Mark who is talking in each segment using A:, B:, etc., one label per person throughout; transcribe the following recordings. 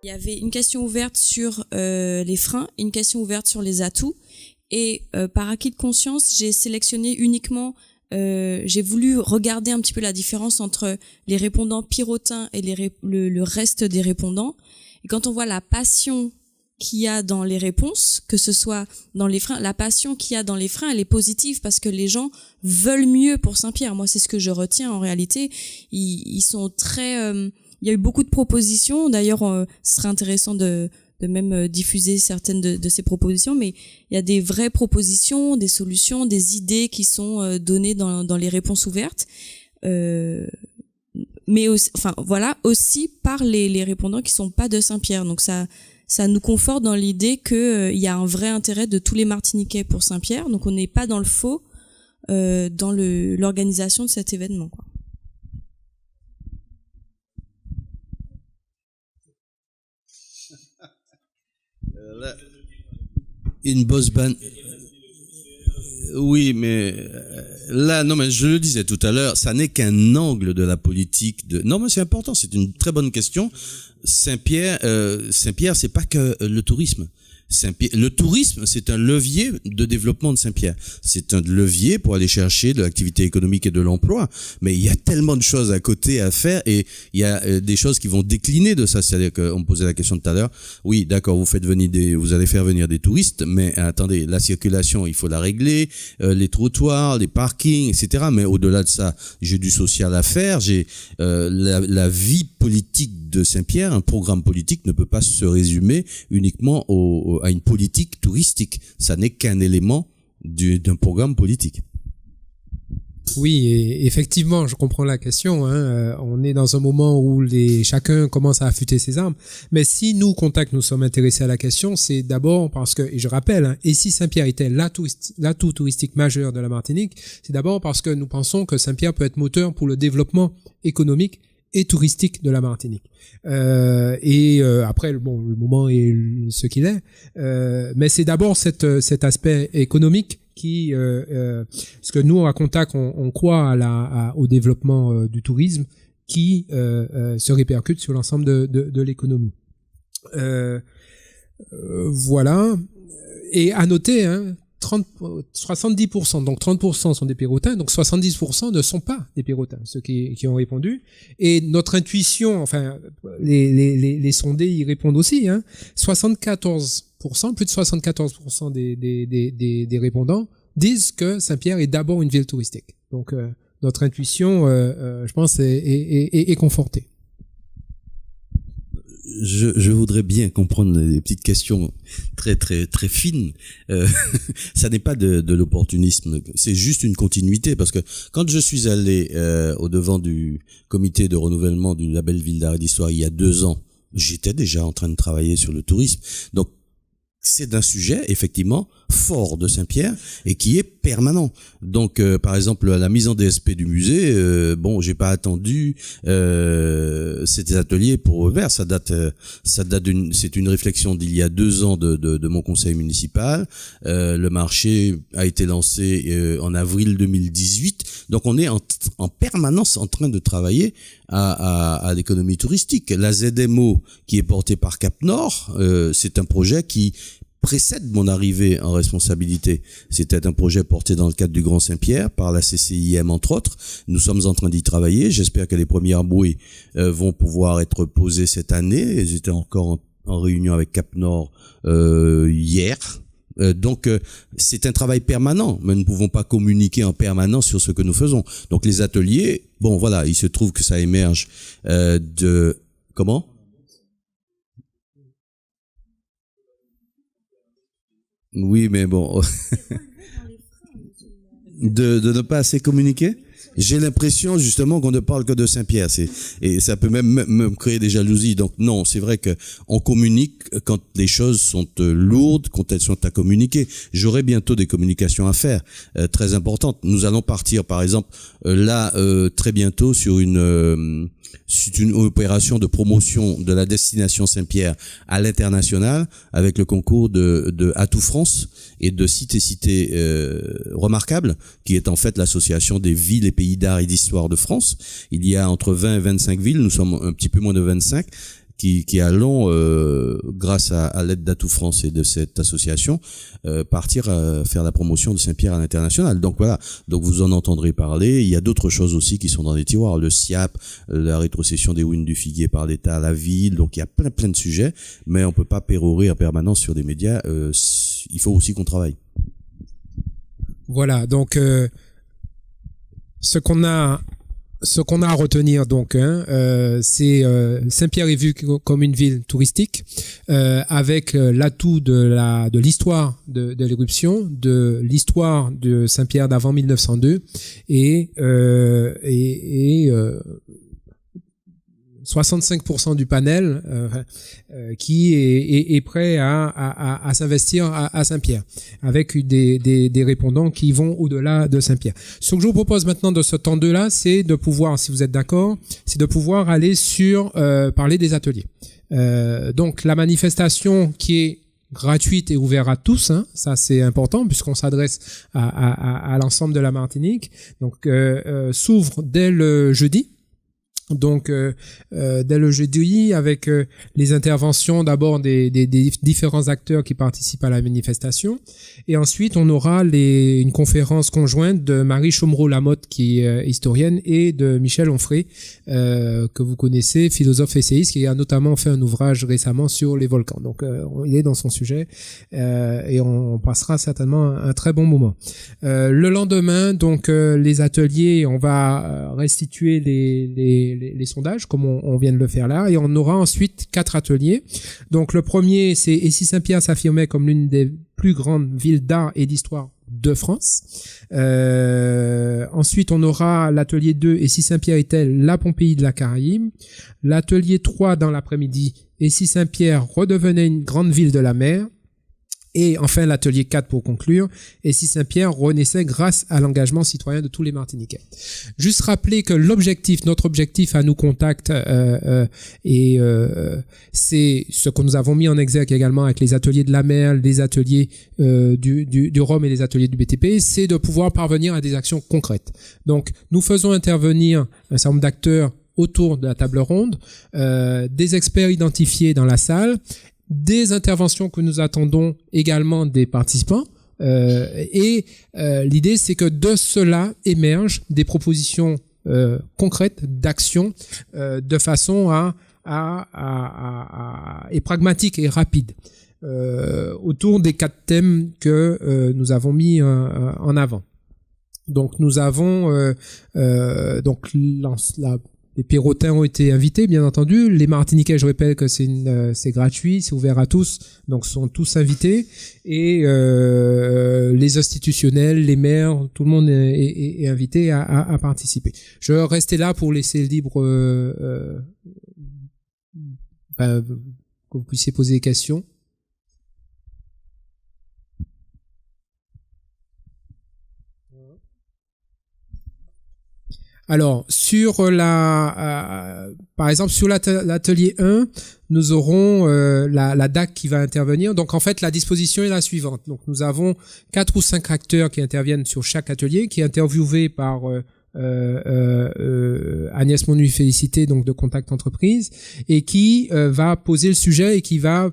A: Il y avait une question ouverte sur les freins, une question ouverte sur les atouts. Et par acquis de conscience, j'ai sélectionné uniquement, j'ai voulu regarder un petit peu la différence entre les répondants pyrotins et le reste des répondants. Et quand on voit la passion qu'il y a dans les réponses, que ce soit dans les freins, la passion qu'il y a dans les freins, elle est positive parce que les gens veulent mieux pour Saint-Pierre. Moi, c'est ce que je retiens en réalité. Ils sont très... il y a eu beaucoup de propositions. D'ailleurs, ce serait intéressant de même diffuser certaines de ces propositions, mais il y a des vraies propositions, des solutions, des idées qui sont données dans les réponses ouvertes. Mais aussi, enfin voilà, aussi par les répondants qui sont pas de Saint-Pierre. Donc ça nous conforte dans l'idée que il y a un vrai intérêt de tous les Martiniquais pour Saint-Pierre. Donc on n'est pas dans le faux dans l'organisation de cet événement, quoi.
B: Une boss band. Oui, mais là, non, mais je le disais tout à l'heure, ça n'est qu'un angle de la politique. Non, mais c'est important, c'est une très bonne question. Saint-Pierre, c'est pas que le tourisme. Le tourisme, c'est un levier de développement de Saint-Pierre. C'est un levier pour aller chercher de l'activité économique et de l'emploi. Mais il y a tellement de choses à côté à faire et il y a des choses qui vont décliner de ça. C'est-à-dire qu'on me posait la question tout à l'heure. Oui, d'accord, vous allez faire venir des touristes, mais attendez, la circulation, il faut la régler, les trottoirs, les parkings, etc. Mais au-delà de ça, j'ai du social à faire. J'ai la vie politique de Saint-Pierre. Un programme politique ne peut pas se résumer uniquement à une politique touristique. Ça n'est qu'un élément d'un programme politique.
C: Oui, et effectivement, je comprends la question. On est dans un moment où chacun commence à affûter ses armes. Mais si nous, Contact, nous sommes intéressés à la question, c'est d'abord parce que, et je rappelle, et si Saint-Pierre était l'atout touristique majeur de la Martinique, c'est d'abord parce que nous pensons que Saint-Pierre peut être moteur pour le développement économique et touristique de la Martinique. Après, bon, le moment est ce qu'il est, mais c'est d'abord cet aspect économique qui, parce que nous à Contact, on croit au développement du tourisme qui se répercute sur l'ensemble de l'économie. Voilà. Et à noter, 70%, donc 30% sont des pyrotins, donc 70% ne sont pas des pyrotins, ceux qui ont répondu. Et notre intuition, enfin, les sondés y répondent aussi, 74%, plus de 74% des répondants disent que Saint-Pierre est d'abord une ville touristique. Donc, notre intuition, je pense, est confortée.
B: Je voudrais bien comprendre les petites questions très très très fines. Ça n'est pas de l'opportunisme, c'est juste une continuité, parce que quand je suis allé au devant du comité de renouvellement du label Ville d'Art et d'Histoire il y a 2 ans, j'étais déjà en train de travailler sur le tourisme. Donc c'est un sujet effectivement fort de Saint-Pierre et qui est permanent. Donc par exemple la mise en DSP du musée, j'ai pas attendu ces ateliers pour faire. Ça date c'est une réflexion d'il y a 2 ans de mon conseil municipal. Le marché a été lancé en avril 2018. Donc on est en permanence en train de travailler à l'économie touristique. La ZMO qui est portée par Cap Nord, c'est un projet qui précède mon arrivée en responsabilité. C'était un projet porté dans le cadre du Grand Saint-Pierre par la CCIM entre autres. Nous sommes en train d'y travailler. J'espère que les premières bouées vont pouvoir être posées cette année. J'étais encore en réunion avec Cap Nord hier. Donc c'est un travail permanent, mais nous ne pouvons pas communiquer en permanence sur ce que nous faisons. Donc les ateliers, il se trouve que ça émerge de... Comment ? Oui, mais bon, de ne pas assez communiquer. J'ai l'impression justement qu'on ne parle que de Saint-Pierre, et ça peut même me créer des jalousies. Donc non, c'est vrai que on communique quand les choses sont lourdes, quand elles sont à communiquer. J'aurai bientôt des communications à faire, très importantes. Nous allons partir, par exemple, très bientôt sur une opération de promotion de la destination Saint-Pierre à l'international avec le concours de Atout France et de Cité Remarquable, qui est en fait l'association des villes et pays d'art et d'histoire de France. Il y a entre 20 et 25 villes, nous sommes un petit peu moins de 25, qui allons, grâce à l'aide d'Atout France et de cette association, partir à faire la promotion de Saint-Pierre à l'international. Donc voilà, donc vous en entendrez parler. Il y a d'autres choses aussi qui sont dans les tiroirs, le SIAP, la rétrocession des wins du figuier par l'État à la ville. Donc il y a plein de sujets, mais on peut pas pérorer en permanence sur des médias. Il faut aussi qu'on travaille.
C: Voilà, donc ce qu'on a à retenir, donc, c'est Saint-Pierre est vu comme une ville touristique, avec l'atout de l'histoire de l'éruption, de l'histoire de Saint-Pierre d'avant 1902, et 65% du panel qui est prêt à s'investir à Saint-Pierre, avec des répondants qui vont au-delà de Saint-Pierre. Ce que je vous propose maintenant de ce temps 2 là, c'est de pouvoir, si vous êtes d'accord, c'est de pouvoir aller sur parler des ateliers. Donc la manifestation qui est gratuite et ouverte à tous, hein, ça c'est important puisqu'on s'adresse à l'ensemble de la Martinique. Donc s'ouvre dès le jeudi. Donc dès le jeudi, avec les interventions d'abord des différents acteurs qui participent à la manifestation, et ensuite on aura une conférence conjointe de Marie Chomreau-Lamotte, qui est historienne, et de Michel Onfray, que vous connaissez, philosophe essayiste, qui a notamment fait un ouvrage récemment sur les volcans. Donc il est dans son sujet, et on passera certainement un très bon moment. Le lendemain, donc les ateliers, on va restituer les sondages comme on vient de le faire là, et on aura ensuite 4 ateliers. Donc le premier, c'est « Et si Saint-Pierre s'affirmait comme l'une des plus grandes villes d'art et d'histoire de France ?» Ensuite, on aura l'atelier 2 « Et si Saint-Pierre était la Pompéi de la Caraïbe ?» L'atelier 3 dans l'après-midi « Et si Saint-Pierre redevenait une grande ville de la mer ?» Et enfin, l'atelier 4 pour conclure, et si Saint-Pierre renaissait grâce à l'engagement citoyen de tous les Martiniquais. Juste rappeler que notre objectif à nous contacts, c'est ce que nous avons mis en exergue également avec les ateliers de la mer, les ateliers du Rhum et les ateliers du BTP, c'est de pouvoir parvenir à des actions concrètes. Donc, nous faisons intervenir un certain nombre d'acteurs autour de la table ronde, des experts identifiés dans la salle, des interventions que nous attendons également des participants, et l'idée c'est que de cela émergent des propositions concrètes d'action de façon et pragmatique et rapide autour des 4 thèmes que nous avons mis en avant. Donc nous avons les Pérotins ont été invités, bien entendu. Les Martiniquais, je répète que c'est gratuit, c'est ouvert à tous, donc sont tous invités. Et les institutionnels, les maires, tout le monde est invité à participer. Je vais rester là pour laisser libre, que vous puissiez poser des questions. Alors, par exemple, sur l'atelier 1, nous aurons la DAC qui va intervenir. Donc, en fait, la disposition est la suivante. Donc, nous avons 4 ou 5 acteurs qui interviennent sur chaque atelier, qui est interviewé par Agnès Monuy-Félicité, donc de Contact Entreprise, et qui va poser le sujet et qui va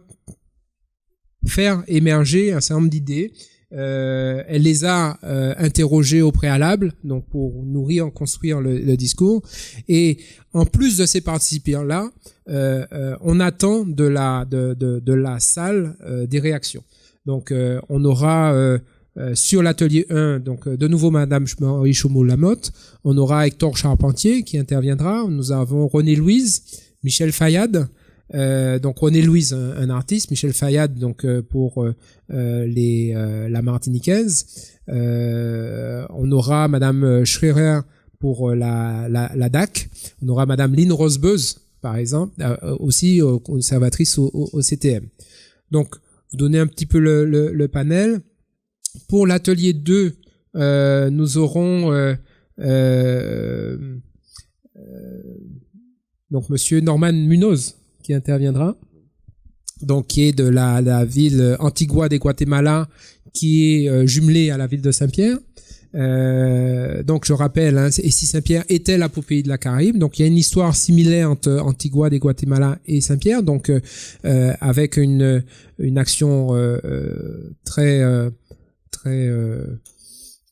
C: faire émerger un certain nombre d'idées. Elle les a interrogés au préalable, donc pour nourrir, construire le discours. Et en plus de ces participants-là, on attend de la salle des réactions. Donc, on aura sur l'atelier 1, donc de nouveau Madame Marie Chomreau-Lamotte. On aura Hector Charpentier qui interviendra. Nous avons René Louise, Michel Fayad. Donc René Louise, un artiste, Michel Fayad donc pour la Martiniquaise. On aura Madame Schreier pour la DAC. On aura Madame Lynn Rosebeuse, par exemple, aussi conservatrice au CTM. Donc vous donnez un petit peu le panel. Pour l'atelier 2, nous aurons donc Monsieur Norman Munoz qui interviendra, donc qui est de la ville Antigua de Guatemala, qui est jumelée à la ville de Saint-Pierre. Donc je rappelle, hein, et si Saint-Pierre était la pays de la Caraïbe, donc il y a une histoire similaire entre Antigua de Guatemala et Saint-Pierre, donc avec une action très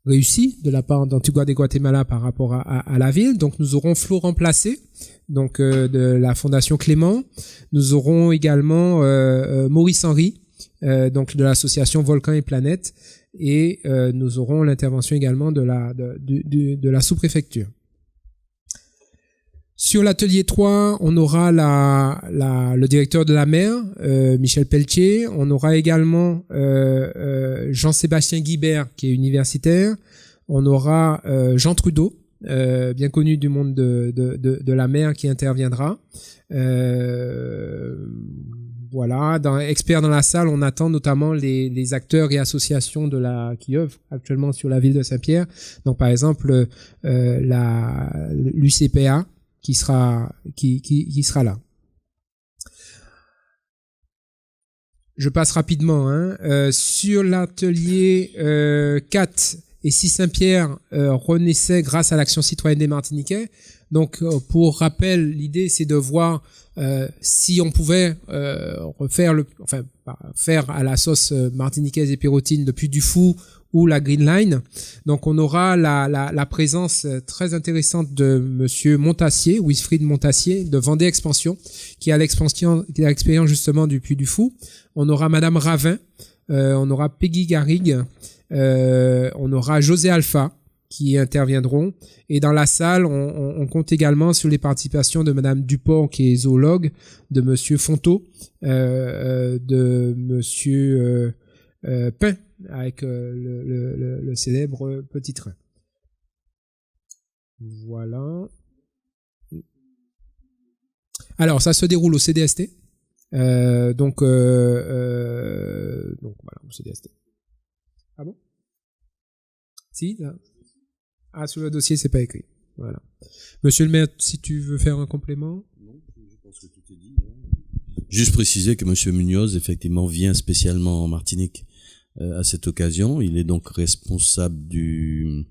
C: réussie de la part d'Antigua de Guatemala par rapport à la ville. Donc nous aurons Florent Placé, donc de la Fondation Clément. Nous aurons également Maurice Henry, donc de l'association Volcan et Planète. Et nous aurons l'intervention également de la sous-préfecture. Sur l'atelier 3, on aura le directeur de la mer, Michel Pelletier. On aura également Jean-Sébastien Guibert, qui est universitaire. On aura Jean Trudeau, bien connu du monde de la mer, qui interviendra. Voilà, experts dans la salle, on attend notamment les acteurs et associations qui œuvrent actuellement sur la ville de Saint-Pierre. Donc par exemple l'UCPA qui sera là. Je passe rapidement sur l'atelier 4 et si Saint-Pierre renaissait grâce à l'action citoyenne des Martiniquais. Donc pour rappel, l'idée c'est de voir si on pouvait faire à la sauce martiniquaise et pérotine le Puy du Fou ou la Green Line. Donc on aura la présence très intéressante de monsieur Montassier, Wilfried Montassier de Vendée Expansion, qui a l'expérience justement du Puy du Fou. On aura madame Ravin, on aura Peggy Garrigue, on aura José Alpha qui interviendront. Et dans la salle, on compte également sur les participations de madame Dupont, qui est zoologue, de monsieur Fonteau, de monsieur Pain, avec le célèbre petit train. Voilà. Alors, ça se déroule au CDST. Donc voilà, au CDST. Ah bon? Si, là. Ah, sur le dossier, c'est pas écrit. Voilà. Monsieur le maire, si tu veux faire un complément.
B: Non, je pense que tout est dit. Juste préciser que monsieur Munoz, effectivement, vient spécialement en Martinique à cette occasion. Il est donc responsable du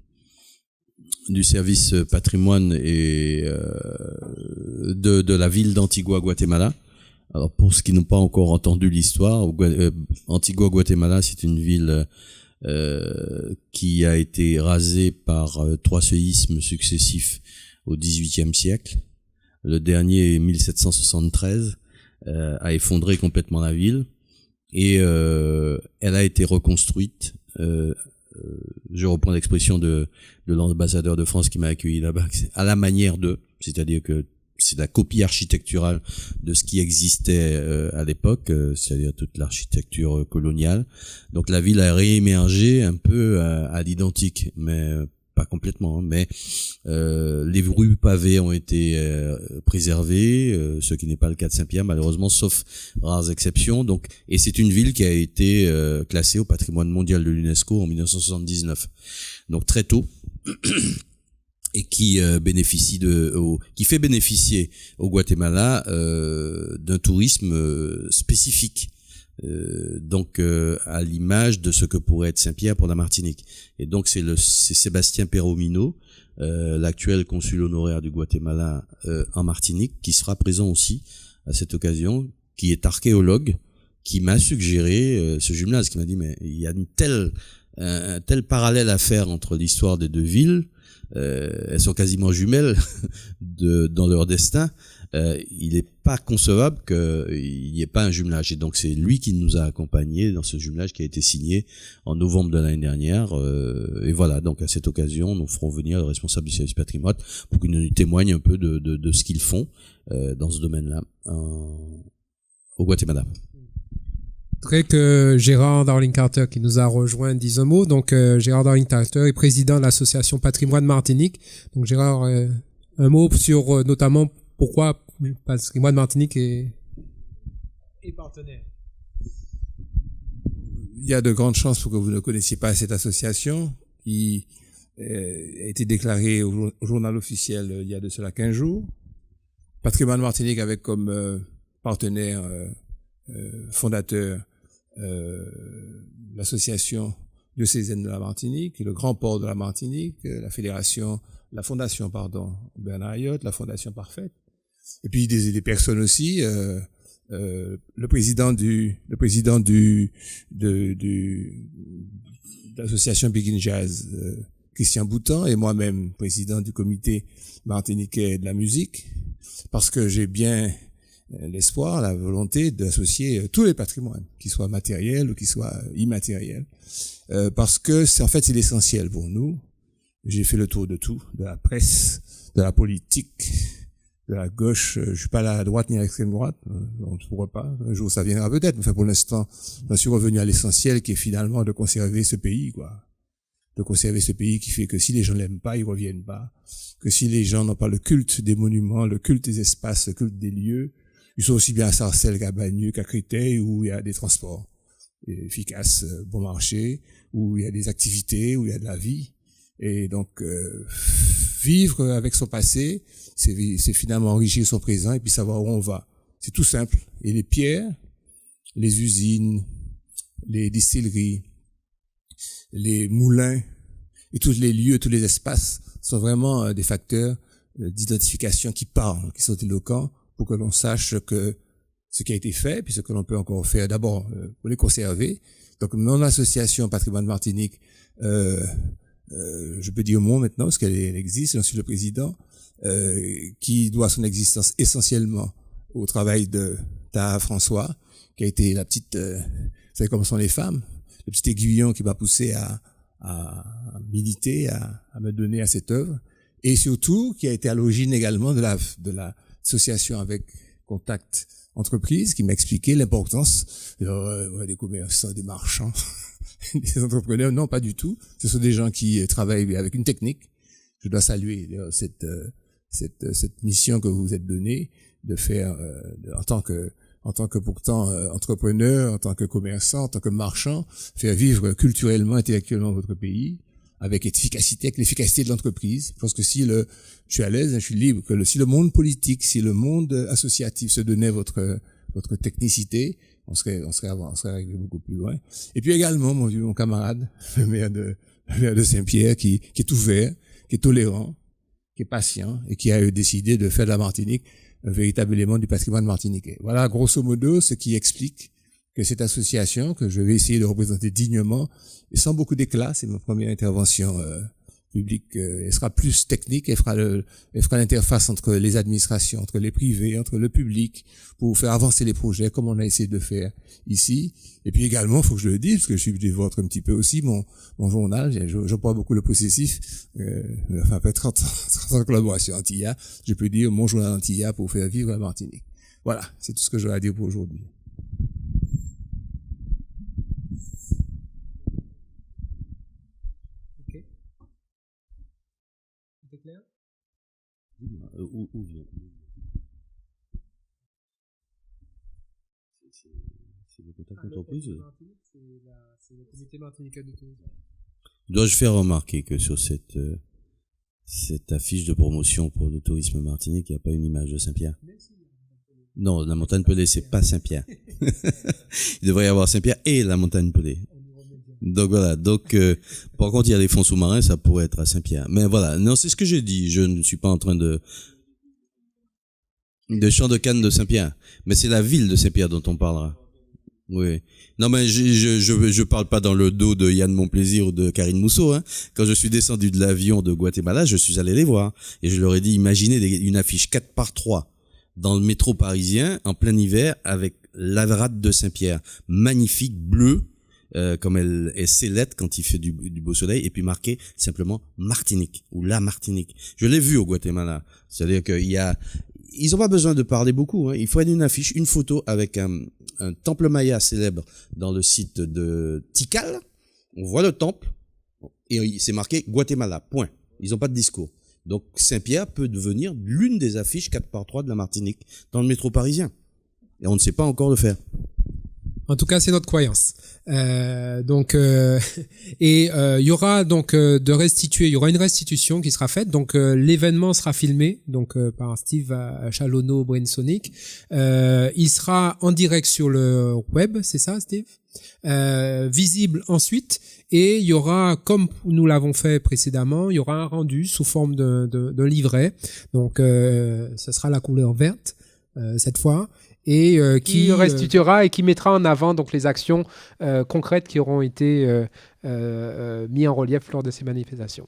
B: service patrimoine et de la ville d'Antigua, Guatemala. Alors, pour ceux qui n'ont pas encore entendu l'histoire, Antigua, Guatemala, c'est une ville qui a été rasé par 3 séismes successifs au XVIIIe siècle. Le dernier, 1773, a effondré complètement la ville et elle a été reconstruite. Je reprends l'expression de l'ambassadeur de France qui m'a accueilli là-bas, à la manière de, c'est-à-dire que c'est la copie architecturale de ce qui existait à l'époque, c'est-à-dire toute l'architecture coloniale. Donc la ville a réémergé un peu à l'identique, mais pas complètement. Mais les rues pavées ont été préservées, ce qui n'est pas le cas de Saint-Pierre malheureusement, sauf rares exceptions. Donc, et c'est une ville qui a été classée au patrimoine mondial de l'UNESCO en 1979. Donc très tôt. Et qui qui fait bénéficier au Guatemala d'un tourisme spécifique, donc à l'image de ce que pourrait être Saint-Pierre pour la Martinique. Et donc c'est Sébastien Peromino, l'actuel consul honoraire du Guatemala en Martinique, qui sera présent aussi à cette occasion, qui est archéologue, qui m'a suggéré ce jumelage, qui m'a dit mais il y a un tel parallèle à faire entre l'histoire des deux villes. Elles sont quasiment jumelles dans leur destin. Il n'est pas concevable qu'il n'y ait pas un jumelage. Et donc c'est lui qui nous a accompagnés dans ce jumelage qui a été signé en novembre de l'année dernière. Et voilà, donc à cette occasion, nous ferons venir le responsable du service patrimoine pour qu'il nous témoigne un peu de ce qu'ils font dans ce domaine-là au Guatemala.
C: Que Gérard Darling Carter qui nous a rejoint dise un mot. Donc Gérard Darling Carter est président de l'association Patrimoine Martinique. Donc Gérard, un mot sur notamment pourquoi Patrimoine Martinique est partenaire.
D: Il y a de grandes chances pour que vous ne connaissiez pas cette association qui a été déclarée au journal officiel il y a de cela 15 jours. Patrimoine Martinique avec comme partenaire fondateur l'association diocésaine de la Martinique, le Grand Port de la Martinique, la fondation Bernard Ayotte, la Fondation Parfaite, et puis des personnes aussi, le président de l'association Begin Jazz, Christian Boutan, et moi-même président du comité martiniquais de la musique, parce que j'ai bien l'espoir, la volonté d'associer tous les patrimoines, qu'ils soient matériels ou qu'ils soient immatériels, parce que c'est l'essentiel pour nous. J'ai fait le tour de tout, de la presse, de la politique, de la gauche. Je suis pas à la droite ni à l'extrême droite, on ne pourra pas. Un jour ça viendra peut-être, mais enfin pour l'instant, je suis revenu à l'essentiel, qui est finalement de conserver ce pays, quoi. De conserver ce pays qui fait que si les gens l'aiment pas, ils reviennent pas. Que si les gens n'ont pas le culte des monuments, le culte des espaces, le culte des lieux, ils sont aussi bien à Sarcelles qu'à Bagneux, qu'à Créteil, où il y a des transports efficaces, bon marché, où il y a des activités, où il y a de la vie. Et donc, vivre avec son passé, c'est finalement enrichir son présent et puis savoir où on va. C'est tout simple. Et les pierres, les usines, les distilleries, les moulins et tous les lieux, tous les espaces sont vraiment des facteurs d'identification qui parlent, qui sont éloquents pour que l'on sache que ce qui a été fait, puis ce que l'on peut encore faire, d'abord pour les conserver. Donc mon association Patrimoine Martinique, je peux dire au monde maintenant, parce qu'elle existe, j'en suis le président, qui doit son existence essentiellement au travail de Taha François, qui a été la petite, vous savez comment sont les femmes, le petit aiguillon qui m'a poussé à militer, à me donner à cette œuvre, et surtout qui a été à l'origine également de l'association avec Contact Entreprise, qui m'a expliqué l'importance des commerçants, des marchands, des entrepreneurs. Non, pas du tout. Ce sont des gens qui travaillent avec une technique. Je dois saluer cette mission que vous vous êtes donnée de faire en tant que pourtant entrepreneur, en tant que commerçant, en tant que marchand, faire vivre culturellement, intellectuellement votre pays avec efficacité, avec l'efficacité de l'entreprise. Je pense que je suis à l'aise, je suis libre, si le monde politique, si le monde associatif se donnait votre technicité, on serait arrivé beaucoup plus loin. Et puis également, mon camarade, le maire de Saint-Pierre, qui est ouvert, qui est tolérant, qui est patient, et qui a décidé de faire de la Martinique un véritable élément du patrimoine martiniquais. Voilà, grosso modo, ce qui explique que cette association, que je vais essayer de représenter dignement, et sans beaucoup d'éclat, c'est ma première intervention publique, elle sera plus technique, elle fera l'interface entre les administrations, entre les privés, entre le public, pour faire avancer les projets, comme on a essayé de faire ici. Et puis également, il faut que je le dise, parce que je suis dévote un petit peu aussi, mon journal, j'emploie beaucoup le possessif, après 30 ans de collaboration Antilla, je peux dire mon journal Antilla pour faire vivre la Martinique. Voilà, c'est tout ce que j'aurais à dire pour aujourd'hui.
B: Où vient c'est le contact entreprise.
C: C'est le comité martiniquais de tourisme.
B: Dois-je faire remarquer que sur cette affiche de promotion pour le tourisme martinique, il n'y a pas une image de Saint-Pierre? Non, la montagne Pelée, c'est pas Saint-Pierre. Il devrait y avoir Saint-Pierre et la montagne Pelée. Donc voilà, par contre il y a les fonds sous-marins, ça pourrait être à Saint-Pierre. Mais voilà, non, c'est ce que j'ai dit, je ne suis pas en train de champ de Cannes de Saint-Pierre, mais c'est la ville de Saint-Pierre dont on parlera. Oui. Non mais je parle pas dans le dos de Yann Monplaisir ou de Karine Mousseau, hein. Quand je suis descendu de l'avion de Guatemala, je suis allé les voir et je leur ai dit imaginez une affiche 4x3 dans le métro parisien en plein hiver avec la rade de Saint-Pierre, magnifique bleue. Comme elle est célèbre quand il fait du beau soleil, et puis marqué simplement Martinique ou la Martinique. Je l'ai vu au Guatemala. C'est-à-dire ils ont pas besoin de parler beaucoup, hein. Il faut une affiche, une photo avec un temple maya célèbre dans le site de Tikal. On voit le temple et c'est marqué Guatemala. Point. Ils ont pas de discours. Donc Saint-Pierre peut devenir l'une des affiches 4x3 de la Martinique dans le métro parisien. Et on ne sait pas encore le faire.
C: En tout cas, c'est notre croyance. Il y aura donc il y aura une restitution qui sera faite. Donc l'événement sera filmé par Steve Chalonneau Brainsonic. Il sera en direct sur le web, c'est ça, Steve? Visible ensuite, et il y aura, comme nous l'avons fait précédemment, il y aura un rendu sous forme de livret. Donc ce sera la couleur verte cette fois, et qui restituera et qui mettra en avant donc les actions concrètes qui auront été mises en relief lors de ces manifestations.